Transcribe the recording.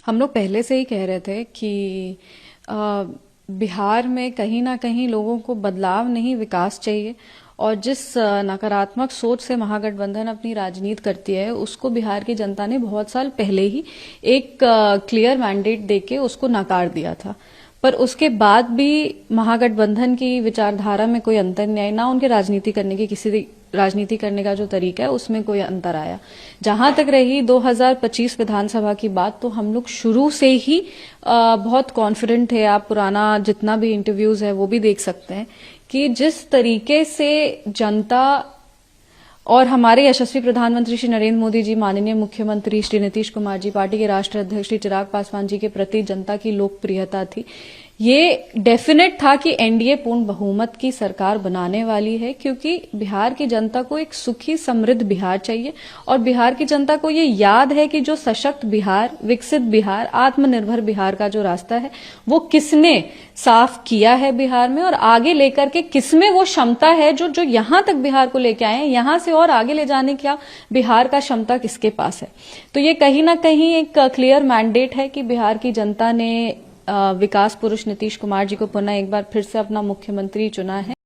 हम लोग पहले से ही कह रहे थे कि बिहार में कहीं ना कहीं लोगों को बदलाव नहीं विकास चाहिए। और जिस नकारात्मक सोच से महागठबंधन अपनी राजनीति करती है उसको बिहार की जनता ने बहुत साल पहले ही एक क्लियर मैंडेट देके उसको नकार दिया था। पर उसके बाद भी महागठबंधन की विचारधारा में कोई अंतर नहीं आया, ना उनके राजनीति करने का जो तरीका है उसमें कोई अंतर आया। जहां तक रही 2025 विधानसभा की बात, तो हम लोग शुरू से ही बहुत कॉन्फिडेंट थे। आप पुराना जितना भी इंटरव्यूज है वो भी देख सकते हैं कि जिस तरीके से जनता और हमारे यशस्वी प्रधानमंत्री श्री नरेंद्र मोदी जी, माननीय मुख्यमंत्री श्री नीतीश कुमार जी, पार्टी के राष्ट्रीय अध्यक्ष श्री चिराग पासवान जी के प्रति जनता की लोकप्रियता थी, ये डेफिनेट था कि एनडीए पूर्ण बहुमत की सरकार बनाने वाली है। क्योंकि बिहार की जनता को एक सुखी समृद्ध बिहार चाहिए और बिहार की जनता को ये याद है कि जो सशक्त बिहार, विकसित बिहार, आत्मनिर्भर बिहार का जो रास्ता है वो किसने साफ किया है बिहार में, और आगे लेकर के किसमें वो क्षमता है जो यहां तक बिहार को लेके आए हैं, यहां से और आगे ले जाने का बिहार का क्षमता किसके पास है। तो ये कहीं ना कहीं एक क्लियर मैंडेट है कि बिहार की जनता ने विकास पुरुष नीतीश कुमार जी को पुनः एक बार फिर से अपना मुख्यमंत्री चुना है।